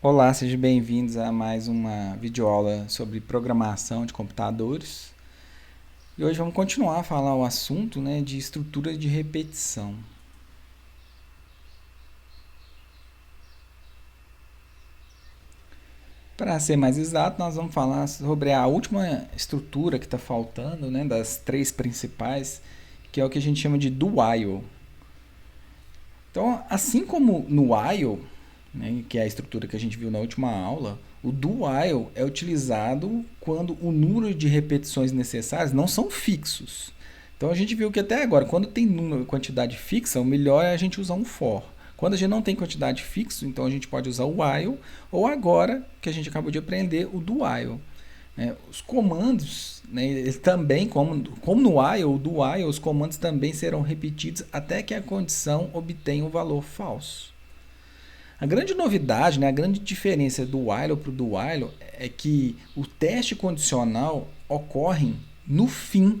Olá, sejam bem-vindos a mais uma videoaula sobre programação de computadores. E hoje vamos continuar a falar o assunto, de estrutura de repetição. Para ser mais exato, nós vamos falar sobre a última estrutura que está faltando, das três principais, que é o que a gente chama de do while. Então, assim como no while, que é a estrutura que a gente viu na última aula, o do while é utilizado quando o número de repetições necessárias não são fixos. Então a gente viu que até agora, quando tem número, quantidade fixa, o melhor é a gente usar um for. Quando a gente não tem quantidade fixa, então a gente pode usar o while, ou agora, que a gente acabou de aprender, o do while. Os comandos, eles também, como no while ou do while, os comandos também serão repetidos até que a condição obtenha um valor falso. A grande novidade, a grande diferença do while para o do while é que o teste condicional ocorre no fim.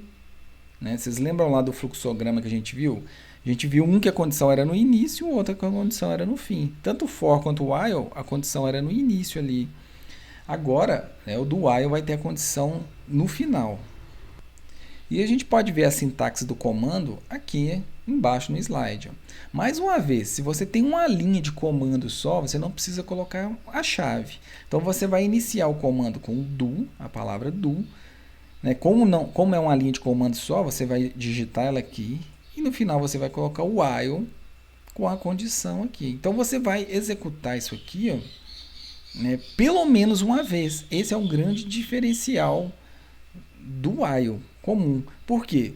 Vocês lembram lá do fluxograma que a gente viu? A gente viu um que a condição era no início, o outro que a condição era no fim. Tanto o for quanto o while, a condição era no início ali. Agora, o do while vai ter a condição no final. E a gente pode ver a sintaxe do comando aqui embaixo no slide. Mais uma vez, se você tem uma linha de comando só, você não precisa colocar a chave. Então você vai iniciar o comando com o do, a palavra do. Como é uma linha de comando só, você vai digitar ela aqui e no final você vai colocar o while com a condição aqui. Então você vai executar isso aqui, pelo menos uma vez. Esse é um grande diferencial do while comum. Por quê?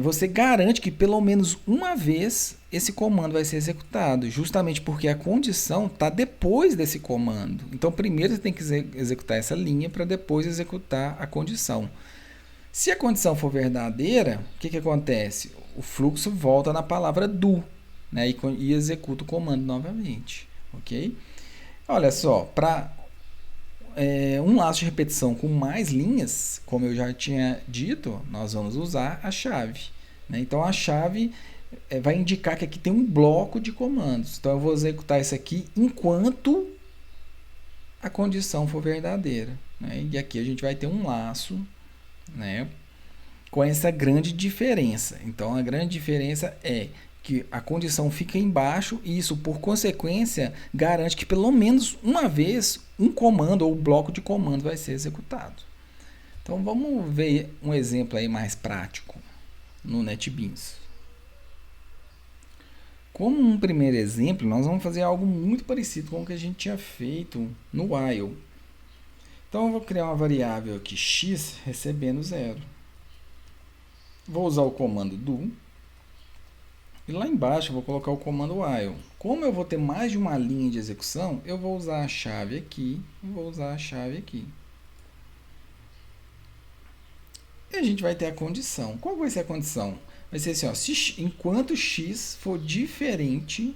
Você garante que pelo menos uma vez esse comando vai ser executado, justamente porque a condição está depois desse comando. Então, primeiro você tem que executar essa linha para depois executar a condição. Se a condição for verdadeira, o que acontece? O fluxo volta na palavra do, e executa o comando novamente. Ok? Olha só, para um laço de repetição com mais linhas, como eu já tinha dito, nós vamos usar a chave. Então a chave vai indicar que aqui tem um bloco de comandos. Então eu vou executar isso aqui enquanto a condição for verdadeira. E aqui a gente vai ter um laço com essa grande diferença. Então a grande diferença é que a condição fica embaixo e isso, por consequência, garante que pelo menos uma vez um comando ou bloco de comando vai ser executado. Então vamos ver um exemplo aí mais prático no NetBeans. Como um primeiro exemplo, nós vamos fazer algo muito parecido com o que a gente tinha feito no while. Então eu vou criar uma variável aqui x recebendo 0. Vou usar o comando do. E lá embaixo eu vou colocar o comando while. Como eu vou ter mais de uma linha de execução, eu vou usar a chave aqui e vou usar a chave aqui. E a gente vai ter a condição. Qual vai ser a condição? Vai ser assim, enquanto x for diferente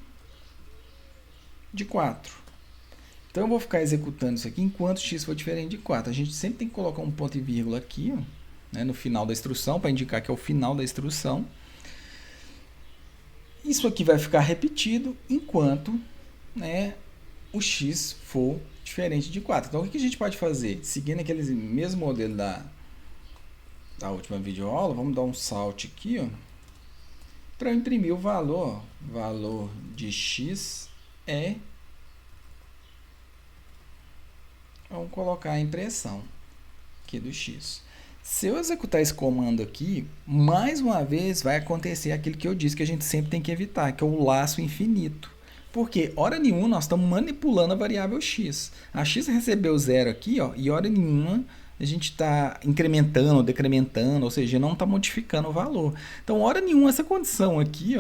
de 4. Então eu vou ficar executando isso aqui enquanto x for diferente de 4. A gente sempre tem que colocar um ponto e vírgula aqui, no final da instrução, para indicar que é o final da instrução. Isso aqui vai ficar repetido enquanto o x for diferente de 4. Então, o que a gente pode fazer? Seguindo aquele mesmo modelo da última videoaula, vamos dar um salto aqui, para imprimir o valor. Valor de x é... Vamos colocar a impressão aqui do x. Se eu executar esse comando aqui, mais uma vez vai acontecer aquilo que eu disse que a gente sempre tem que evitar, que é o laço infinito. Porque, hora nenhuma, nós estamos manipulando a variável x. A x recebeu 0 aqui, e hora nenhuma a gente está incrementando ou decrementando, ou seja, não está modificando o valor. Então, hora nenhuma, essa condição aqui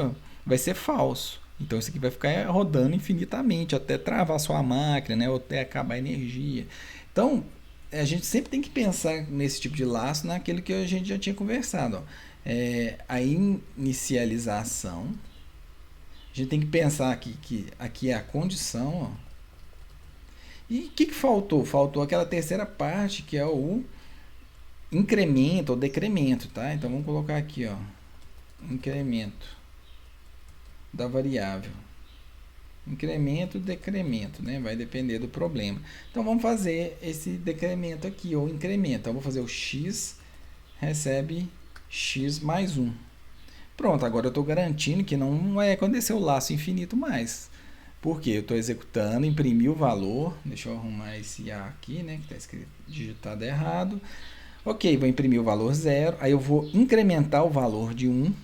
vai ser falso. Então, isso aqui vai ficar rodando infinitamente, até travar sua máquina, ou até acabar a energia. Então, a gente sempre tem que pensar nesse tipo de laço naquilo que a gente já tinha conversado. A inicialização. A gente tem que pensar aqui que aqui é a condição. E o que faltou? Faltou aquela terceira parte, que é o incremento ou decremento. Tá? Então, vamos colocar aqui, incremento da variável. Incremento, decremento, né? Vai depender do problema. Então vamos fazer esse decremento aqui, ou incremento. Então, eu vou fazer o x recebe x mais 1. Pronto, agora eu estou garantindo que não vai acontecer o laço infinito mais. Por quê? Eu estou executando, imprimi o valor. Deixa eu arrumar esse A aqui, né? Que está escrito digitado errado. Ok, vou imprimir o valor 0. Aí eu vou incrementar o valor de 1.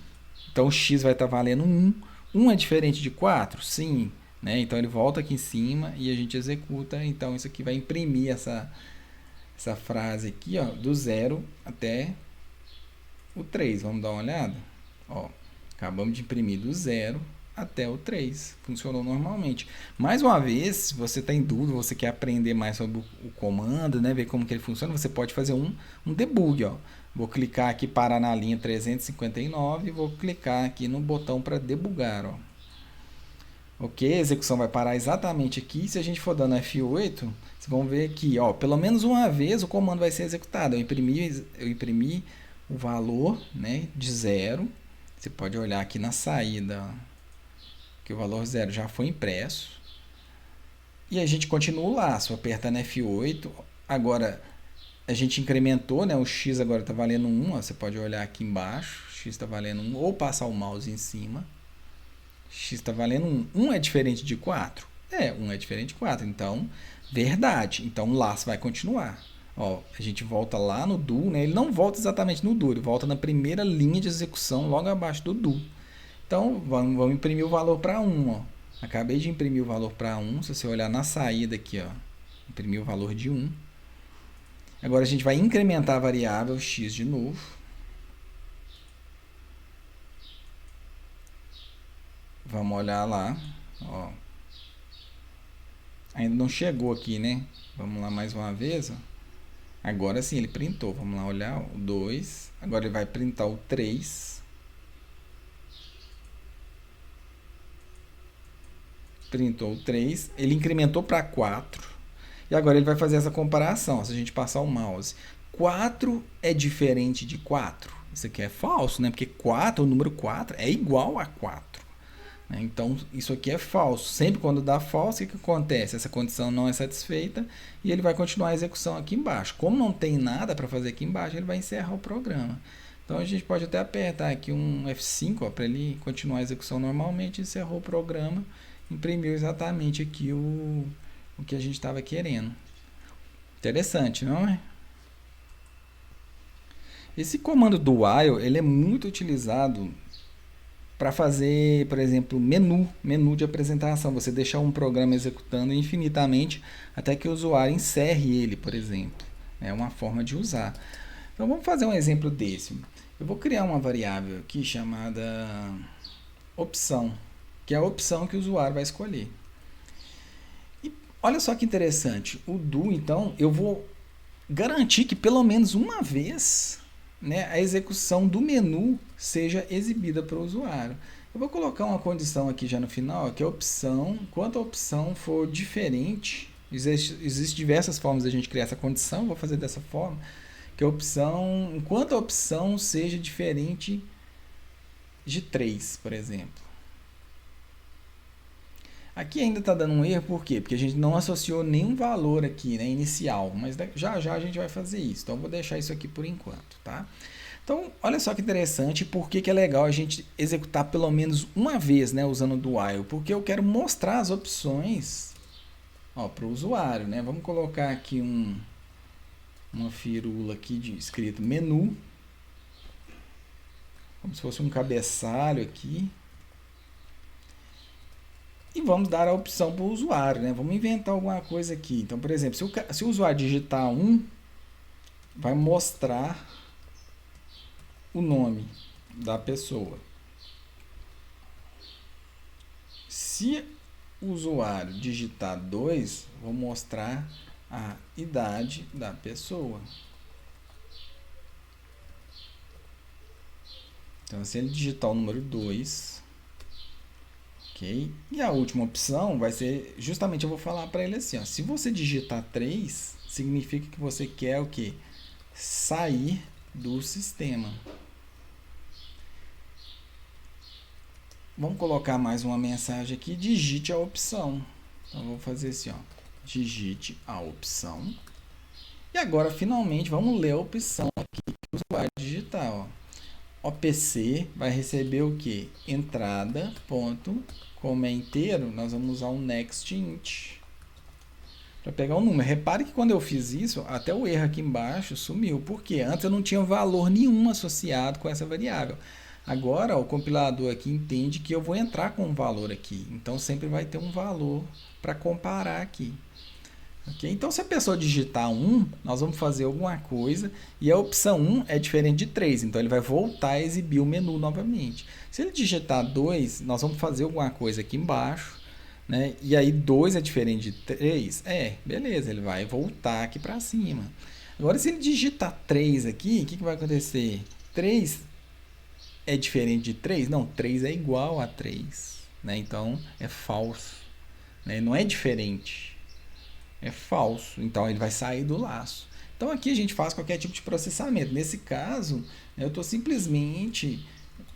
Então o x vai estar valendo 1. 1 é diferente de 4? Sim. Né? Então ele volta aqui em cima e a gente executa. Então isso aqui vai imprimir essa frase aqui, ó, do 0 até o 3. Vamos dar uma olhada? Ó, acabamos de imprimir do 0 até o 3. Funcionou normalmente. Mais uma vez, se você está em dúvida, você quer aprender mais sobre o comando, né, ver como que ele funciona, você pode fazer um debug. Ó. Vou clicar aqui, parar na linha 359 e vou clicar aqui no botão para debugar. Ó. Ok, a execução vai parar exatamente aqui. Se a gente for dando F8, vocês vão ver aqui, ó, pelo menos uma vez o comando vai ser executado. Eu imprimi o valor, né, de 0. Você pode olhar aqui na saída, ó, que o valor 0 já foi impresso. E a gente continua o laço, apertando F8. Agora, a gente incrementou, né, o X agora está valendo 1. Ó, você pode olhar aqui embaixo, X está valendo 1, ou passar o mouse em cima. X está valendo 1. 1 é diferente de 4? 1 é diferente de 4. Então, verdade. Então, o laço vai continuar. Ó, a gente volta lá no do, né? Ele não volta exatamente no do, ele volta na primeira linha de execução, logo abaixo do do. Então, vamos imprimir o valor para 1. Ó. Acabei de imprimir o valor para 1. Se você olhar na saída aqui, ó, imprimir o valor de 1. Agora, a gente vai incrementar a variável x de novo. Vamos olhar lá. Ó. Ainda não chegou aqui, né? Vamos lá mais uma vez. Ó. Agora sim, ele printou. Vamos lá olhar o 2. Agora ele vai printar o 3. Printou o 3. Ele incrementou para 4. E agora ele vai fazer essa comparação. Se a gente passar o mouse. 4 é diferente de 4? Isso aqui é falso, né? Porque 4, o número 4 é igual a 4. Então, isso aqui é falso. Sempre quando dá falso, o que acontece? Essa condição não é satisfeita e ele vai continuar a execução aqui embaixo. Como não tem nada para fazer aqui embaixo, ele vai encerrar o programa. Então, a gente pode até apertar aqui um F5 para ele continuar a execução normalmente. Encerrou o programa, imprimiu exatamente aqui o que a gente estava querendo. Interessante, não é? Esse comando do while, ele é muito utilizado para fazer, por exemplo, menu de apresentação. Você deixar um programa executando infinitamente até que o usuário encerre ele, por exemplo. É uma forma de usar. Então, vamos fazer um exemplo desse. Eu vou criar uma variável aqui chamada opção, que é a opção que o usuário vai escolher. E olha só que interessante. O do, então, eu vou garantir que pelo menos uma vez, né, a execução do menu seja exibida para o usuário. Eu vou colocar uma condição aqui já no final, que a opção, enquanto a opção for diferente, existem diversas formas de a gente criar essa condição, vou fazer dessa forma, que a opção, enquanto a opção seja diferente de 3, por exemplo. Aqui ainda está dando um erro, por quê? Porque a gente não associou nenhum valor aqui, né, inicial, mas já já a gente vai fazer isso. Então, eu vou deixar isso aqui por enquanto, tá? Então, olha só que interessante, por que é legal a gente executar pelo menos uma vez, né, usando o do while? Porque eu quero mostrar as opções para o usuário, né? Vamos colocar aqui uma firula aqui de escrito menu, como se fosse um cabeçalho aqui. E vamos dar a opção para o usuário, né? Vamos inventar alguma coisa aqui. Então, por exemplo, se o usuário digitar 1, vai mostrar o nome da pessoa. Se o usuário digitar 2, vou mostrar a idade da pessoa. Então, se ele digitar o número 2... Okay. E a última opção vai ser, justamente eu vou falar para ele assim, ó, se você digitar 3, significa que você quer o quê? Sair do sistema. vamos colocar mais uma mensagem aqui, digite a opção. Então, vou fazer assim, ó, digite a opção. E agora, finalmente, vamos ler a opção aqui que o usuário digitar, ó. OPC vai receber o que? Entrada, ponto, como é inteiro, nós vamos usar um next int para pegar um número. Repare que quando eu fiz isso, até o erro aqui embaixo sumiu. Por quê? Antes eu não tinha valor nenhum associado com essa variável. Agora, o compilador aqui entende que eu vou entrar com um valor aqui. Então, sempre vai ter um valor para comparar aqui. Okay? Então, se a pessoa digitar 1, nós vamos fazer alguma coisa e a opção 1 é diferente de 3, então ele vai voltar a exibir o menu novamente. Se ele digitar 2, nós vamos fazer alguma coisa aqui embaixo, né? E aí 2 é diferente de 3, beleza, ele vai voltar aqui para cima. Agora, se ele digitar 3 aqui, o que vai acontecer? 3 é diferente de 3? Não, 3 é igual a 3, né? Então é falso, né? Não é diferente. É falso, então ele vai sair do laço. Então aqui a gente faz qualquer tipo de processamento. Nesse caso, eu estou simplesmente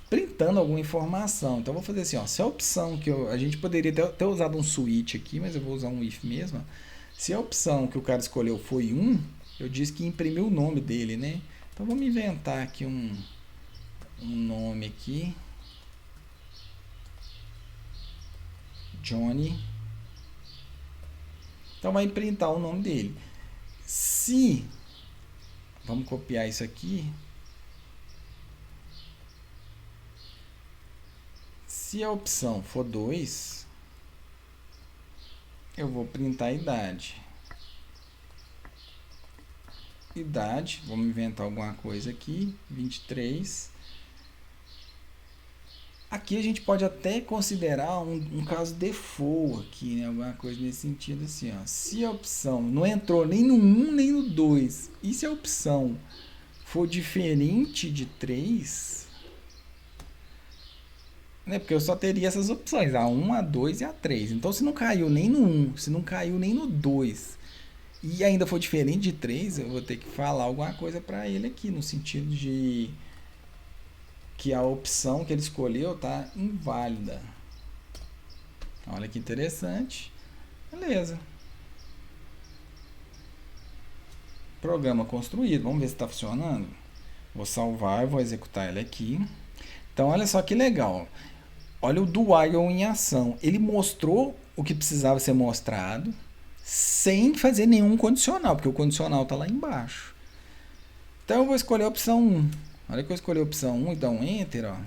printando alguma informação. Então eu vou fazer assim, ó, se a opção que a gente poderia ter usado um switch aqui, mas eu vou usar um if mesmo. Se a opção que o cara escolheu foi 1, eu disse que imprimiu o nome dele, né? Então vamos inventar aqui um nome aqui. Johnny. Então vai printar o nome dele. Se, vamos copiar isso aqui. Se a opção for 2, eu vou printar a idade. Idade, vamos inventar alguma coisa aqui, 23. Aqui a gente pode até considerar um caso default aqui, né? Alguma coisa nesse sentido assim, ó. Se a opção não entrou nem no 1 nem no 2, e se a opção for diferente de 3, né? Porque eu só teria essas opções, a 1, a 2 e a 3. Então, se não caiu nem no 1, se não caiu nem no 2, e ainda for diferente de 3, eu vou ter que falar alguma coisa para ele aqui, no sentido de que a opção que ele escolheu está inválida. Olha que interessante. Beleza. Programa construído. Vamos ver se está funcionando. Vou salvar e vou executar ele aqui. Então, olha só que legal. Olha o do while em ação. Ele mostrou o que precisava ser mostrado sem fazer nenhum condicional, porque o condicional está lá embaixo. Então, eu vou escolher a opção 1. Olha que eu escolhi a opção 1 e dá um Enter, ó.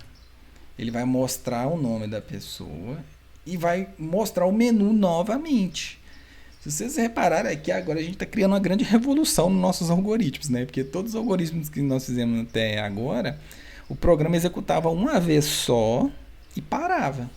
Ele vai mostrar o nome da pessoa e vai mostrar o menu novamente. Se vocês repararem aqui, agora a gente está criando uma grande revolução nos nossos algoritmos, né? Porque todos os algoritmos que nós fizemos até agora, o programa executava uma vez só e parava.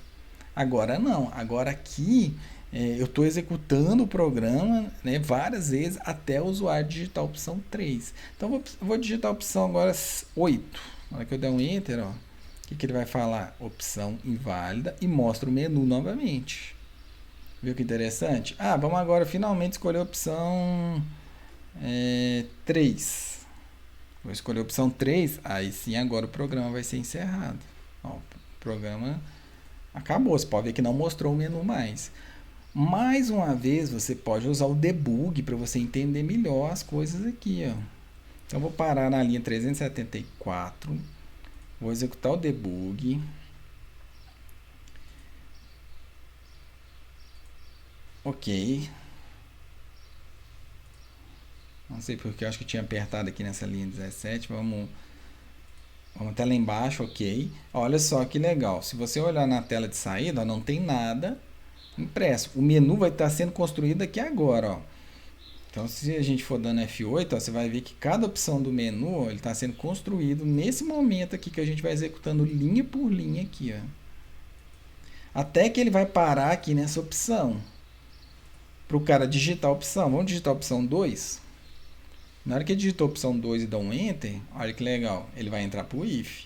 Agora não. Agora aqui eu estou executando o programa, né, várias vezes até o usuário digitar a opção 3. Então vou digitar a opção agora 8. Na hora que eu der um Enter, ó, o que ele vai falar? Opção inválida e mostra o menu novamente. Viu que interessante? Vamos agora finalmente escolher a opção 3. Vou escolher a opção 3, aí sim agora o programa vai ser encerrado. Ó, o programa acabou, você pode ver que não mostrou o menu mais. Mais uma vez, você pode usar o debug para você entender melhor as coisas aqui, ó. Então, eu vou parar na linha 374, vou executar o debug. Ok. Não sei porque eu acho que eu tinha apertado aqui nessa linha 17, vamos até lá embaixo, ok. Olha só que legal, se você olhar na tela de saída, ó, não tem nada impresso. O menu vai estar sendo construído aqui agora, ó. Então, se a gente for dando F8, ó, você vai ver que cada opção do menu, ó, ele está sendo construído nesse momento aqui que a gente vai executando linha por linha aqui, ó. Até que ele vai parar aqui nessa opção. Para o cara digitar a opção. Vamos digitar a opção 2. Na hora que ele digitou a opção 2 e dá um Enter, olha que legal, ele vai entrar para o if.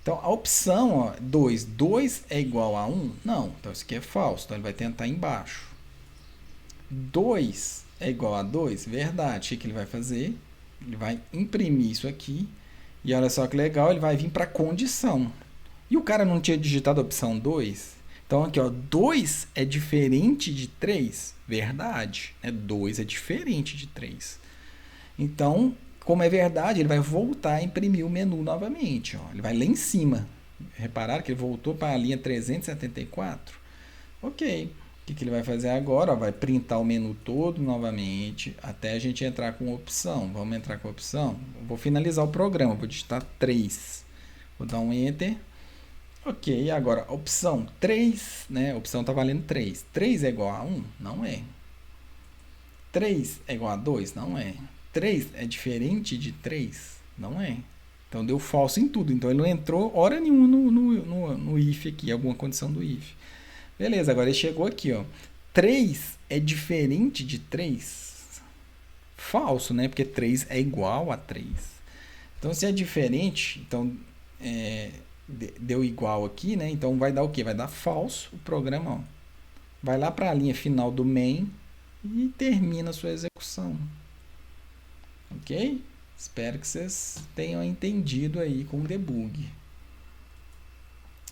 Então, a opção, ó, 2. 2 é igual a 1? Não. Então, isso aqui é falso. Então, ele vai tentar embaixo. 2 é igual a 2? Verdade. O que ele vai fazer? Ele vai imprimir isso aqui. E olha só que legal, ele vai vir para a condição. E o cara não tinha digitado a opção 2. Então aqui, ó, 2 é diferente de 3. Verdade, né? 2 é diferente de 3. Então, como é verdade, ele vai voltar a imprimir o menu novamente. Ó. Ele vai lá em cima. Repararam que ele voltou para a linha 374? Ok. O que ele vai fazer agora? Ó, vai printar o menu todo novamente até a gente entrar com opção. Vamos entrar com opção? Vou finalizar o programa. Vou digitar 3. Vou dar um Enter. Ok, agora opção 3, né? A opção está valendo 3. 3 é igual a 1? Não é. 3 é igual a 2? Não é. 3 é diferente de 3? Não é. Então deu falso em tudo. Então ele não entrou hora nenhuma no if aqui, alguma condição do if. Beleza, agora ele chegou aqui, ó. 3 é diferente de 3? Falso, né? Porque 3 é igual a 3. Então se é diferente, então deu igual aqui, né? Então vai dar o quê? Vai dar falso o programa, ó. Vai lá para a linha final do main e termina a sua execução. Ok? Espero que vocês tenham entendido aí com o debug.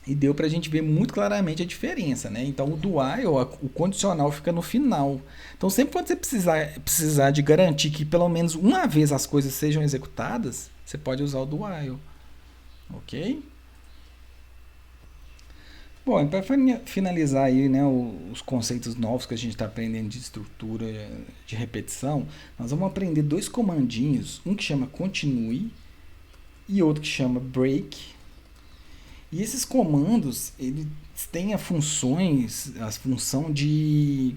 E deu para a gente ver muito claramente a diferença, né? Então o do while, o condicional fica no final. Então sempre quando você precisar de garantir que pelo menos uma vez as coisas sejam executadas, você pode usar o do while. Ok? Bom, para finalizar aí, né, os conceitos novos que a gente está aprendendo de estrutura de repetição, nós vamos aprender dois comandinhos, um que chama continue e outro que chama break. E esses comandos, eles têm a função de,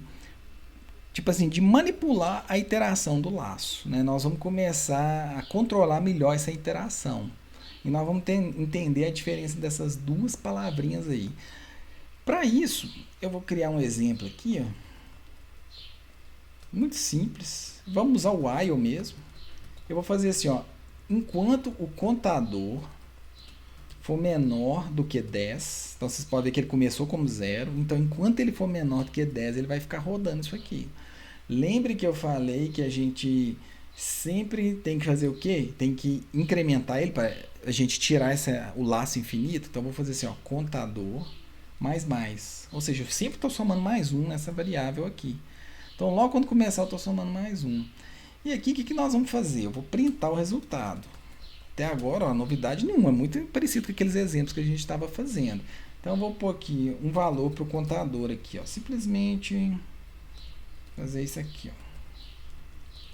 tipo assim, de manipular a interação do laço, né? Nós vamos começar a controlar melhor essa interação. E nós vamos entender a diferença dessas duas palavrinhas aí. Para isso, eu vou criar um exemplo aqui, ó. Muito simples. Vamos usar o while mesmo. Eu vou fazer assim, ó. Enquanto o contador for menor do que 10, então vocês podem ver que ele começou como 0, então enquanto ele for menor do que 10, ele vai ficar rodando isso aqui. Lembre que eu falei que a gente sempre tem que fazer o quê? Tem que incrementar ele para a gente tirar o laço infinito. Então eu vou fazer assim, ó, contador mais. Ou seja, eu sempre estou somando mais um nessa variável aqui. Então logo quando começar eu estou somando mais um. E aqui o que nós vamos fazer? Eu vou printar o resultado. Até agora, ó, novidade nenhuma, muito parecido com aqueles exemplos que a gente estava fazendo. Então eu vou pôr aqui um valor para o contador aqui, ó, simplesmente fazer isso aqui, ó.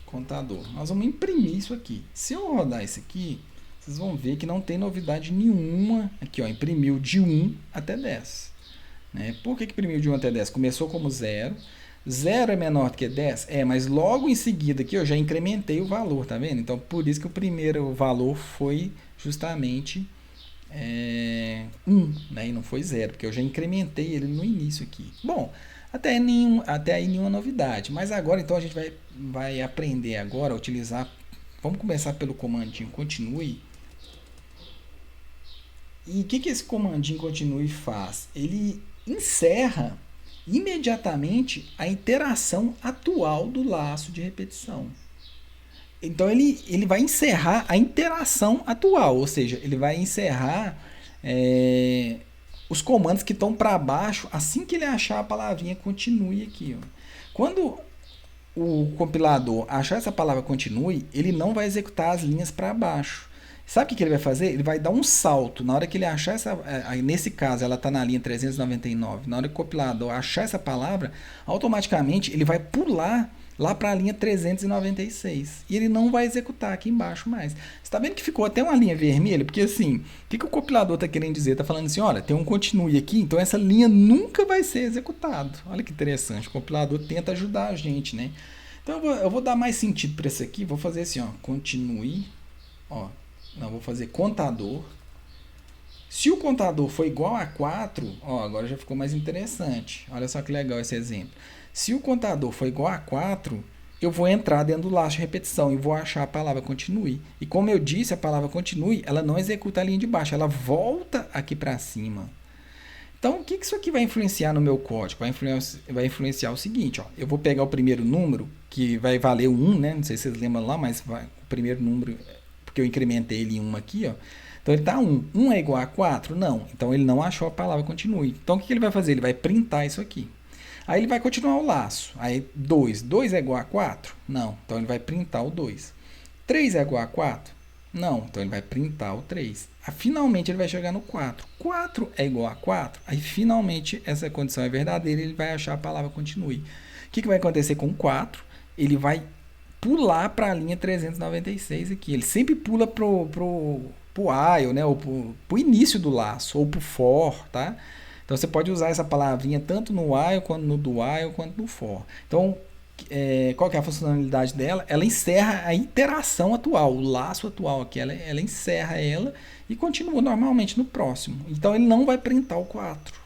Contador. Nós vamos imprimir isso aqui. Se eu rodar isso aqui, vocês vão ver que não tem novidade nenhuma. Aqui, ó, imprimiu de 1 até 10. Né? Por que imprimiu de 1 até 10? Começou como 0. 0 é menor do que 10? Mas logo em seguida aqui eu já incrementei o valor, tá vendo? Então, por isso que o primeiro valor foi justamente 1, né? E não foi 0, porque eu já incrementei ele no início aqui. Bom, até aí nenhuma novidade. Mas agora, então, a gente vai aprender agora a utilizar... Vamos começar pelo comandinho continue. E o que esse comandinho continue faz? Ele encerra imediatamente a interação atual do laço de repetição. Então ele vai encerrar a interação atual, ou seja, ele vai encerrar os comandos que estão para baixo assim que ele achar a palavrinha continue aqui. Ó. Quando o compilador achar essa palavra continue, ele não vai executar as linhas para baixo. Sabe o que ele vai fazer? Ele vai dar um salto. Na hora que ele achar essa... Nesse caso, ela está na linha 399. Na hora que o compilador achar essa palavra, automaticamente ele vai pular lá para a linha 396. E ele não vai executar aqui embaixo mais. Você está vendo que ficou até uma linha vermelha? Porque assim, o que o compilador está querendo dizer? Está falando assim, olha, tem um continue aqui, então essa linha nunca vai ser executada. Olha que interessante. O compilador tenta ajudar a gente, né? Então eu vou dar mais sentido para isso aqui. Vou fazer assim, ó, continue, ó. Não, vou fazer contador. Se o contador for igual a 4, ó, agora já ficou mais interessante. Olha só que legal esse exemplo. Se o contador for igual a 4, eu vou entrar dentro do laço de repetição e vou achar a palavra continue. E como eu disse, a palavra continue, ela não executa a linha de baixo, ela volta aqui para cima. Então, o que isso aqui vai influenciar no meu código? Vai influenciar o seguinte, ó, eu vou pegar o primeiro número, que vai valer 1, né? Não sei se vocês lembram lá, mas o primeiro número... porque eu incrementei ele em 1 aqui, ó. Então ele está 1. 1 é igual a 4? Não. Então ele não achou a palavra continue. Então o que ele vai fazer? Ele vai printar isso aqui. Aí ele vai continuar o laço. Aí 2. 2 é igual a 4? Não. Então ele vai printar o 2. 3 é igual a 4? Não. Então ele vai printar o 3. Aí, finalmente ele vai chegar no 4. 4 é igual a 4? Aí finalmente essa condição é verdadeira e ele vai achar a palavra continue. O que vai acontecer com o 4? Ele vai pular para a linha 396 aqui. Ele sempre pula pro while, né? Ou pro início do laço, ou pro for, tá? Então você pode usar essa palavrinha tanto no while, quanto no do while, quanto no for. Então, qual que é a funcionalidade dela? Ela encerra a interação atual, o laço atual aqui. Ela encerra ela e continua normalmente no próximo. Então ele não vai printar o 4.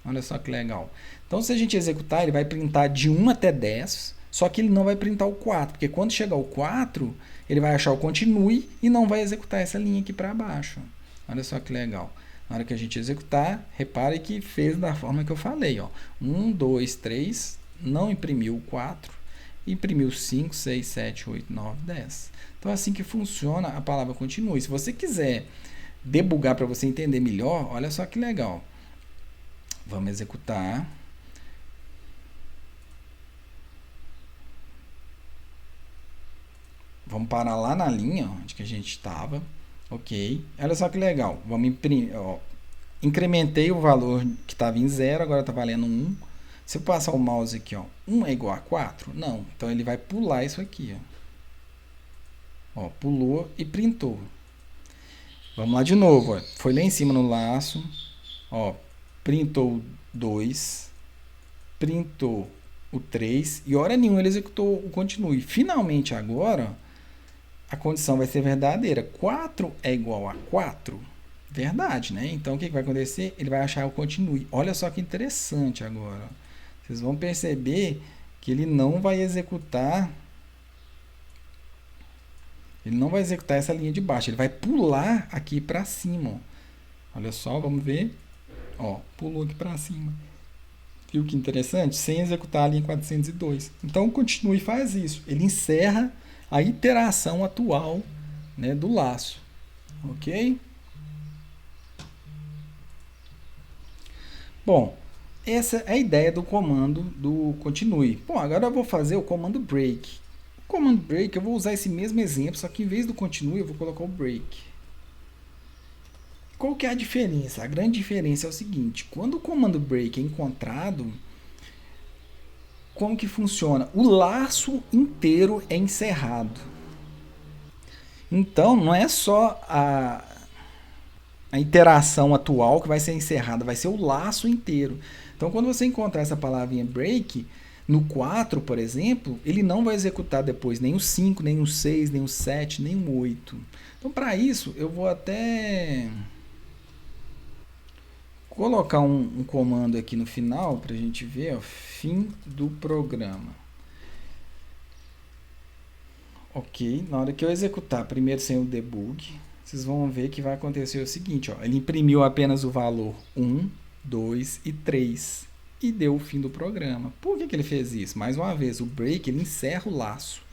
Olha só que legal. Então se a gente executar, ele vai printar de 1 até 10, só que ele não vai printar o 4, porque quando chegar o 4, ele vai achar o continue e não vai executar essa linha aqui para baixo. Olha só que legal. Na hora que a gente executar, repare que fez da forma que eu falei. Ó. 1, 2, 3, não imprimiu o 4, imprimiu 5, 6, 7, 8, 9, 10. Então é assim que funciona a palavra continue. Se você quiser debugar para você entender melhor, olha só que legal. Vamos executar. Vamos parar lá na linha onde que a gente estava. Ok. Olha só que legal. Vamos imprimir. Ó, incrementei o valor que estava em 0, agora está valendo 1. Se eu passar o mouse aqui, ó, 1 é igual a 4? Não. Então ele vai pular isso aqui. Ó, pulou e printou. Vamos lá de novo. Ó. Foi lá em cima no laço. Ó, printou 2. Printou o 3. E hora nenhuma ele executou o continue. Finalmente agora, a condição vai ser verdadeira. 4 é igual a 4? Verdade, né? Então o que vai acontecer? Ele vai achar o continue. Olha só que interessante agora. Vocês vão perceber que ele não vai executar. Ele não vai executar essa linha de baixo. Ele vai pular aqui para cima. Olha só, vamos ver. Ó, pulou aqui para cima. Viu que interessante? Sem executar a linha 402. Então, continue e faz isso. Ele encerra a iteração atual, né, do laço. Ok? Bom, essa é a ideia do comando do continue. Bom, agora eu vou fazer o comando break. O comando break, eu vou usar esse mesmo exemplo, só que em vez do continue, eu vou colocar o break. Qual que é a diferença? A grande diferença é o seguinte: quando o comando break é encontrado, como que funciona? O laço inteiro é encerrado. Então, não é só a interação atual que vai ser encerrada, vai ser o laço inteiro. Então, quando você encontrar essa palavrinha break, no 4, por exemplo, ele não vai executar depois nem o 5, nem o 6, nem o 7, nem o 8. Então, para isso, eu vou até colocar um comando aqui no final para a gente ver, ó, fim do programa. Ok, na hora que eu executar primeiro sem o debug, vocês vão ver que vai acontecer o seguinte, ó, ele imprimiu apenas o valor 1, 2 e 3 e deu o fim do programa. Por que ele fez isso? Mais uma vez, o break ele encerra o laço.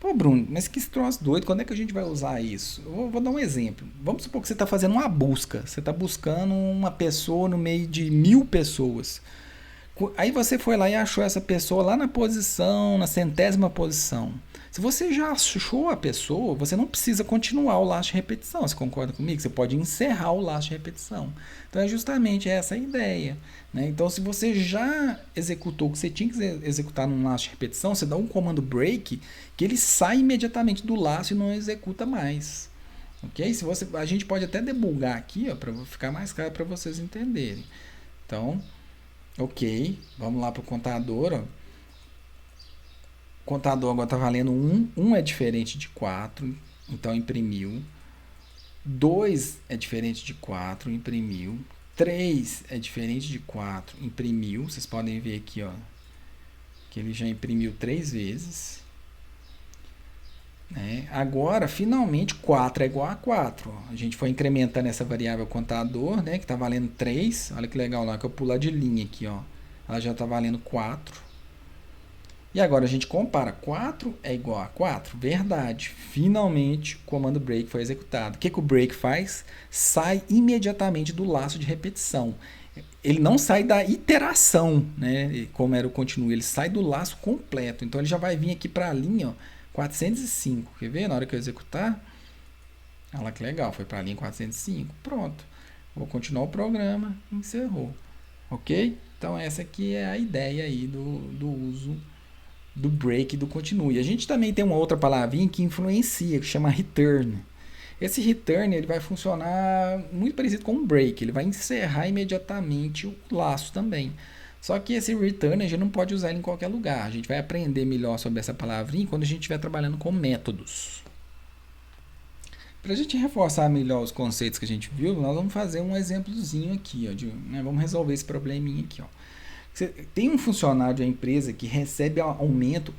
Pô, Bruno, mas que troço doido, quando é que a gente vai usar isso? Eu vou dar um exemplo. Vamos supor que você está fazendo uma busca, você está buscando uma pessoa no meio de 1000 pessoas. Aí você foi lá e achou essa pessoa lá na posição, na 100ª posição. Se você já achou a pessoa, você não precisa continuar o laço de repetição. Você concorda comigo? Você pode encerrar o laço de repetição. Então é justamente essa a ideia. Né? Então se você já executou o que você tinha que executar num laço de repetição, você dá um comando break que ele sai imediatamente do laço e não executa mais. Ok? A gente pode até debugar aqui para ficar mais claro para vocês entenderem. Então, ok, vamos lá para o contador. Ó. O contador agora está valendo 1. 1 é diferente de 4, então imprimiu. 2 é diferente de 4, imprimiu. 3 é diferente de 4, imprimiu. Vocês podem ver aqui, ó, que ele já imprimiu 3 vezes. Né? Agora, finalmente, 4 é igual a 4. Ó. A gente foi incrementando essa variável contador, né, que está valendo 3. Olha que legal lá, que eu pular de linha aqui. Ó. Ela já está valendo 4. E agora a gente compara. 4 é igual a 4? Verdade. Finalmente o comando break foi executado. O que o break faz? Sai imediatamente do laço de repetição. Ele não sai da iteração, né? Como era o continue, ele sai do laço completo. Então ele já vai vir aqui para a linha, ó, 405. Quer ver? Na hora que eu executar, olha lá que legal, foi para a linha 405. Pronto. Vou continuar o programa, encerrou. Ok? Então essa aqui é a ideia aí do uso do break e do continue. A gente também tem uma outra palavrinha que influencia, que chama return. Esse return ele vai funcionar muito parecido com um break, ele vai encerrar imediatamente o laço também. Só que esse return a gente não pode usar ele em qualquer lugar. A gente vai aprender melhor sobre essa palavrinha quando a gente estiver trabalhando com métodos. Para a gente reforçar melhor os conceitos que a gente viu, nós vamos fazer um exemplozinho aqui, ó, né, vamos resolver esse probleminha aqui. Ó. Você tem um funcionário de uma empresa que recebe aumento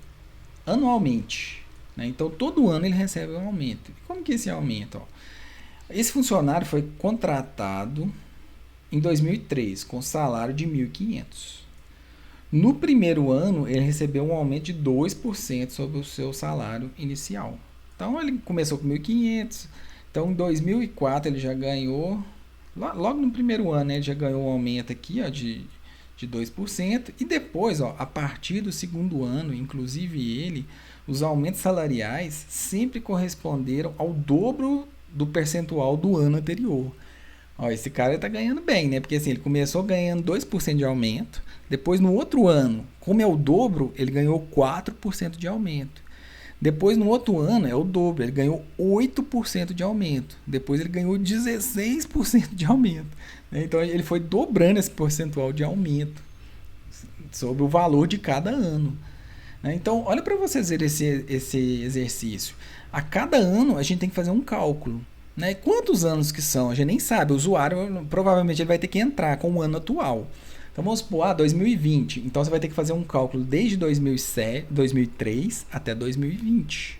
anualmente. Né? Então, todo ano ele recebe um aumento. E como que é esse aumento? Ó? Esse funcionário foi contratado em 2003 com salário de 1.500. No primeiro ano, ele recebeu um aumento de 2% sobre o seu salário inicial. Então, ele começou com 1.500. Então, em 2004, ele já ganhou... Logo no primeiro ano, né, ele já ganhou um aumento aqui, ó, de 2%. E depois, ó, a partir do segundo ano, inclusive ele, os aumentos salariais sempre corresponderam ao dobro do percentual do ano anterior. Ó, esse cara está ganhando bem, né? Porque assim, ele começou ganhando 2% de aumento. Depois, no outro ano, como é o dobro, ele ganhou 4% de aumento. Depois, no outro ano, é o dobro, ele ganhou 8% de aumento. Depois, ele ganhou 16% de aumento. Então, ele foi dobrando esse percentual de aumento sobre o valor de cada ano. Então, olha para vocês verem esse exercício. A cada ano, a gente tem que fazer um cálculo. Né? Quantos anos que são? A gente nem sabe. O usuário, provavelmente, ele vai ter que entrar com o ano atual. Então, vamos supor, 2020. Então, você vai ter que fazer um cálculo desde 2003 até 2020.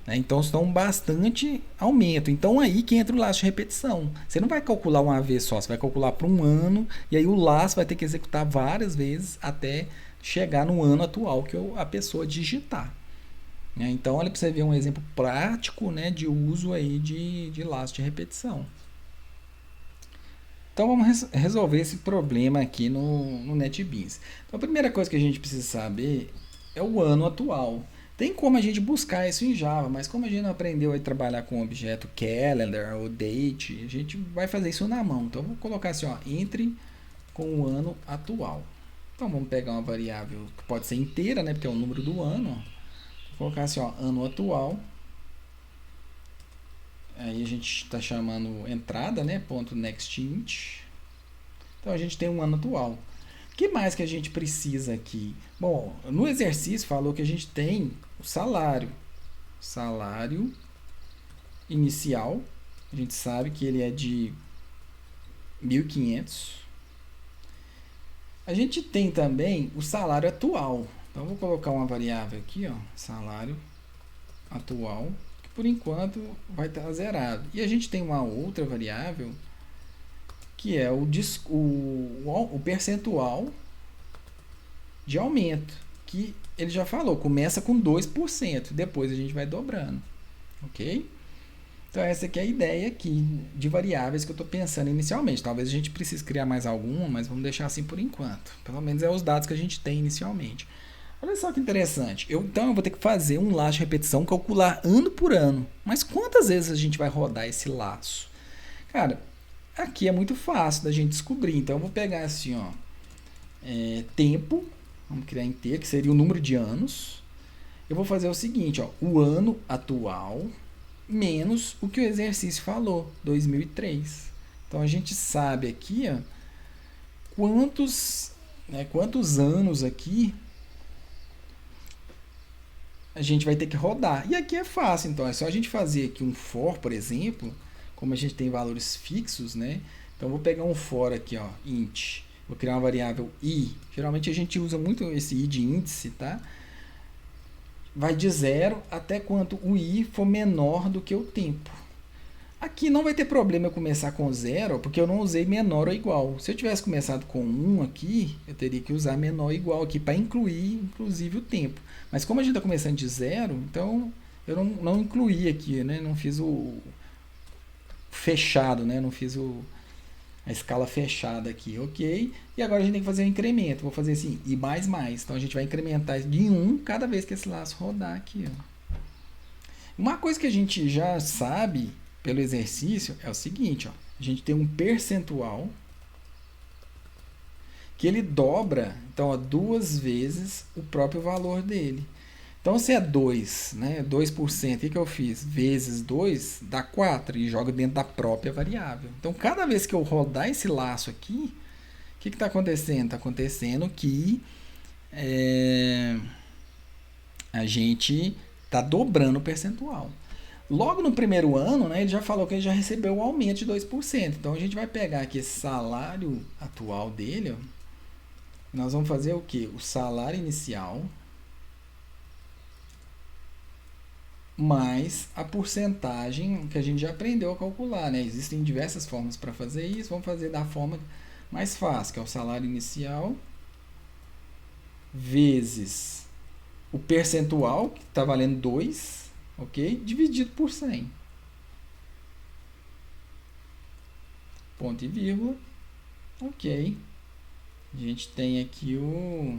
Né? Então, são bastante aumento. Então, aí que entra o laço de repetição. Você não vai calcular uma vez só, você vai calcular por um ano, e aí o laço vai ter que executar várias vezes até chegar no ano atual que a pessoa digitar. Então, olha para você ver um exemplo prático, né, de uso aí de laço de repetição. Então, vamos resolver esse problema aqui no NetBeans. Então, a primeira coisa que a gente precisa saber é o ano atual. Tem como a gente buscar isso em Java, mas como a gente não aprendeu a trabalhar com o objeto calendar ou date, a gente vai fazer isso na mão. Então, vou colocar assim, ó, entre com o ano atual. Então, vamos pegar uma variável que pode ser inteira, né, porque é o número do ano. Vou colocar assim, ó, ano atual. Aí a gente está chamando entrada, né, ponto nextInt. Então, a gente tem um ano atual. O que mais que a gente precisa aqui? Bom, no exercício falou que a gente tem o salário. Salário inicial. A gente sabe que ele é de 1.500. A gente tem também o salário atual. Então, vou colocar uma variável aqui, ó, salário atual, que por enquanto vai estar zerado. E a gente tem uma outra variável, que é o percentual de aumento, que ele já falou, começa com 2%, depois a gente vai dobrando, ok? Então, essa aqui é a ideia aqui de variáveis que eu estou pensando inicialmente. Talvez a gente precise criar mais alguma, mas vamos deixar assim por enquanto. Pelo menos é os dados que a gente tem inicialmente. Olha só que interessante. Então, eu vou ter que fazer um laço de repetição, calcular ano por ano. Mas quantas vezes a gente vai rodar esse laço? Cara, aqui é muito fácil da gente descobrir. Então, eu vou pegar assim, ó, tempo, vamos criar inteiro, que seria o número de anos. Eu vou fazer o seguinte, ó, o ano atual menos o que o exercício falou, 2003. Então, a gente sabe aqui, ó, quantos anos aqui a gente vai ter que rodar. E aqui é fácil, então é só a gente fazer aqui um for, por exemplo, como a gente tem valores fixos, né? Então, eu vou pegar um for aqui, ó, int. Vou criar uma variável i. Geralmente a gente usa muito esse i de índice, tá? Vai de 0 até quanto o i for menor do que o tempo. Aqui não vai ter problema eu começar com zero, porque eu não usei menor ou igual. Se eu tivesse começado com um aqui, eu teria que usar menor ou igual aqui para incluir, inclusive, o tempo. Mas como a gente está começando de zero, então eu não incluí aqui, né? Não fiz o fechado, né? Não fiz a escala fechada aqui, ok? E agora a gente tem que fazer um incremento. Vou fazer assim, i mais mais. Então a gente vai incrementar de um cada vez que esse laço rodar aqui, ó. Uma coisa que a gente já sabe pelo exercício é o seguinte, ó. A gente tem um percentual que ele dobra, então, ó, duas vezes o próprio valor dele. Então, se é 2, né, 2%, o que eu fiz? Vezes 2 dá 4 e jogo dentro da própria variável. Então, cada vez que eu rodar esse laço aqui, o que está acontecendo? Está acontecendo que a gente está dobrando o percentual. Logo no primeiro ano, né, ele já falou que ele já recebeu o aumento de 2%. Então, a gente vai pegar aqui esse salário atual dele, ó, nós vamos fazer o quê? O salário inicial mais a porcentagem que a gente já aprendeu a calcular, né? Existem diversas formas para fazer isso. Vamos fazer da forma mais fácil, que é o salário inicial vezes o percentual, que está valendo 2, ok? Dividido por 100. Ponto e vírgula. Ok. A gente tem aqui o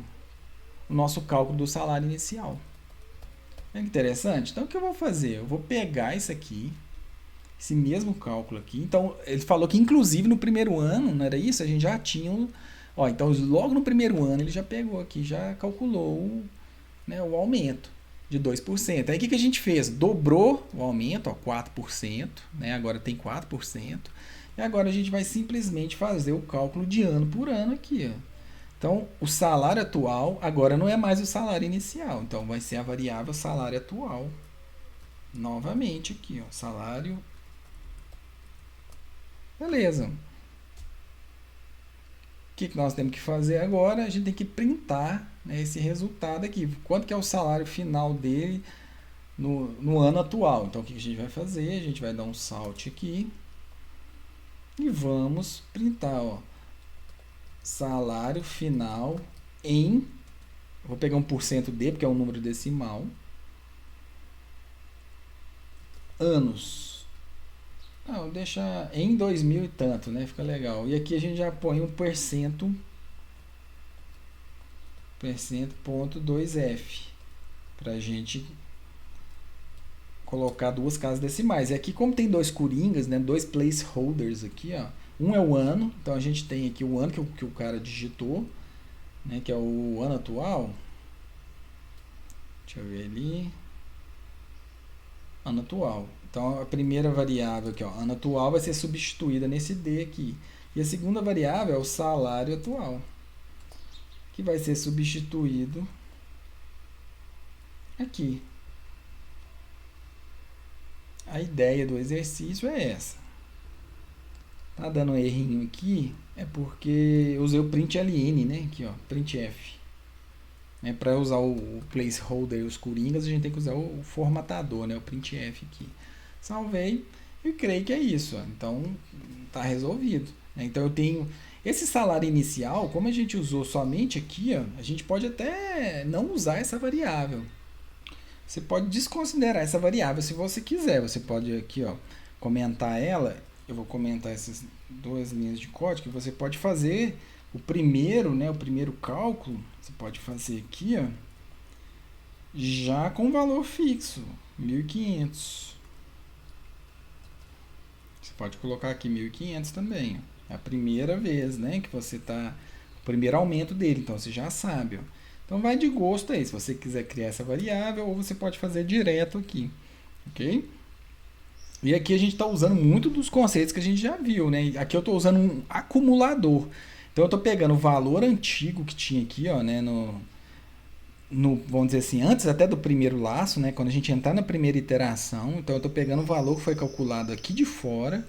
nosso cálculo do salário inicial. É interessante? Então, o que eu vou fazer? Eu vou pegar isso aqui, esse mesmo cálculo aqui. Então, ele falou que, inclusive, no primeiro ano, não era isso? A gente já tinha... Ó, então, logo no primeiro ano, ele já pegou aqui, já calculou, né, o aumento de 2%. Aí, o que a gente fez? Dobrou o aumento, ó, 4%, né? Agora tem 4%. E agora a gente vai simplesmente fazer o cálculo de ano por ano aqui, ó. Então, o salário atual agora não é mais o salário inicial. Então, vai ser a variável salário atual. Novamente aqui, ó, salário. Beleza. O que nós temos que fazer agora? A gente tem que printar, né, esse resultado aqui. Quanto que é o salário final dele no ano atual? Então, o que a gente vai fazer? A gente vai dar um salt aqui. E vamos printar, ó. Salário final em... Vou pegar um %d, porque é um número decimal. Anos. Não, deixa em 2000 e tanto, né? Fica legal. E aqui a gente já põe um ponto 2F. Pra gente colocar duas casas decimais. E aqui, como tem dois coringas, né? Dois placeholders aqui, ó. Um é o ano, então a gente tem aqui o ano que o cara digitou, né, que é o ano atual. Deixa eu ver ali. Ano atual. Então a primeira variável aqui, ó, ano atual, vai ser substituída nesse D aqui. E a segunda variável é o salário atual, que vai ser substituído aqui. A ideia do exercício é essa. Tá dando um errinho aqui, é porque eu usei o println, né? Aqui, ó, printf. Para usar o placeholder e os coringas, a gente tem que usar o formatador, né? O printf aqui. Salvei e creio que é isso. Ó. Então, tá resolvido. Então, eu tenho esse salário inicial, como a gente usou somente aqui, ó, a gente pode até não usar essa variável. Você pode desconsiderar essa variável se você quiser. Você pode aqui, ó, comentar ela. Eu vou comentar essas duas linhas de código que você pode fazer o primeiro, né, o primeiro cálculo, você pode fazer aqui, ó, já com valor fixo, 1.500. Você pode colocar aqui 1.500 também, ó. É a primeira vez, né, que você tá, o primeiro aumento dele, então você já sabe, ó. Então vai de gosto aí, se você quiser criar essa variável, ou você pode fazer direto aqui, ok? E aqui a gente está usando muito dos conceitos que a gente já viu, né? Aqui eu estou usando um acumulador. Então eu estou pegando o valor antigo que tinha aqui, ó, né? Vamos dizer assim, antes até do primeiro laço, né? Quando a gente entrar na primeira iteração. Então eu estou pegando o valor que foi calculado aqui de fora.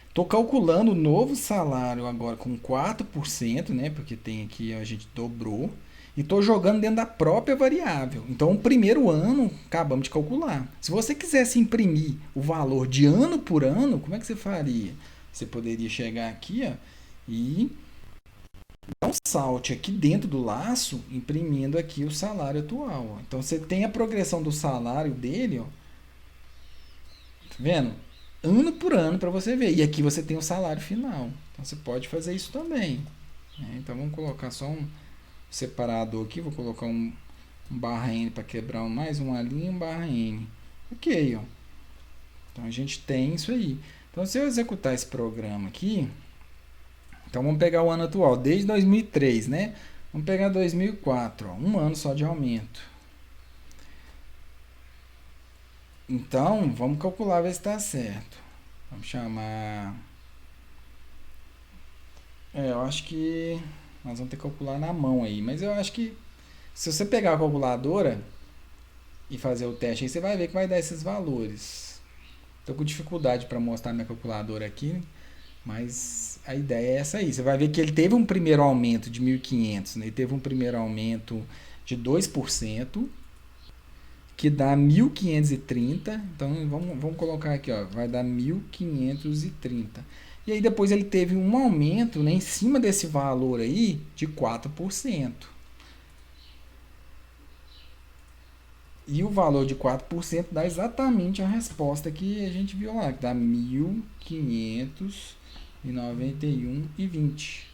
Estou calculando o novo salário agora com 4%, né? Porque tem aqui, a gente dobrou. e estou jogando dentro da própria variável. Então, o primeiro ano, acabamos de calcular. Se você quisesse imprimir o valor de ano por ano, como é que você faria? Você poderia chegar aqui, ó, e dar um salto aqui dentro do laço, imprimindo aqui o salário atual. Ó. Então, você tem a progressão do salário dele, ó, tá vendo? Ano por ano para você ver. E aqui você tem o salário final. Então, você pode fazer isso também. Né? Então, vamos colocar só um separador aqui, vou colocar um barra N para quebrar mais uma linha, um barra N. Ok, ó. Então a gente tem isso aí. Então se eu executar esse programa aqui, então vamos pegar o ano atual, desde 2003, né? Vamos pegar 2004, ó, um ano só de aumento. Então vamos calcular ver se está certo. Vamos chamar. Eu acho que nós vamos ter que calcular na mão aí, mas eu acho que se você pegar a calculadora e fazer o teste aí, você vai ver que vai dar esses valores. Estou com dificuldade para mostrar minha calculadora aqui, mas a ideia é essa aí. Você vai ver que ele teve um primeiro aumento de 1.500, né? Ele teve um primeiro aumento de 2%, que dá 1.530. Então vamos colocar aqui, ó, vai dar 1.530. E aí depois ele teve um aumento, né, em cima desse valor aí de 4%. E o valor de 4% dá exatamente a resposta que a gente viu lá, que dá 1.591,20.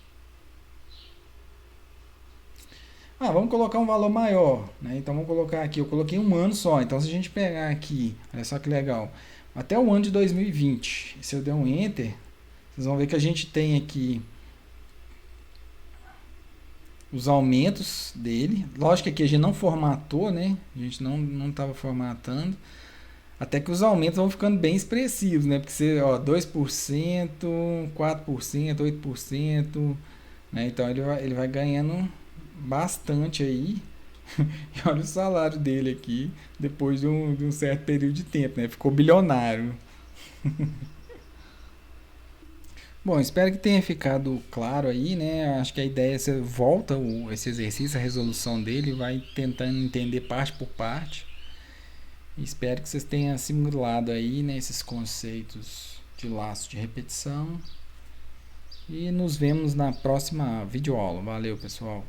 Vamos colocar um valor maior, né? Então vamos colocar aqui, eu coloquei um ano só. Então se a gente pegar aqui, olha só que legal, até o ano de 2020, se eu der um Enter, vocês vão ver que a gente tem aqui os aumentos dele. Lógico que aqui a gente não formatou, né? A gente não estava formatando. Até que os aumentos vão ficando bem expressivos, né? Porque você, ó, 2%, 4%, 8%, né? Então ele vai ganhando bastante aí. E olha o salário dele aqui, depois de um certo período de tempo, né? Ficou bilionário. Bom, espero que tenha ficado claro aí, né? Acho que a ideia é você volta esse exercício, a resolução dele, vai tentando entender parte por parte. Espero que vocês tenham assimilado aí, né, esses conceitos de laço de repetição. E nos vemos na próxima videoaula. Valeu, pessoal!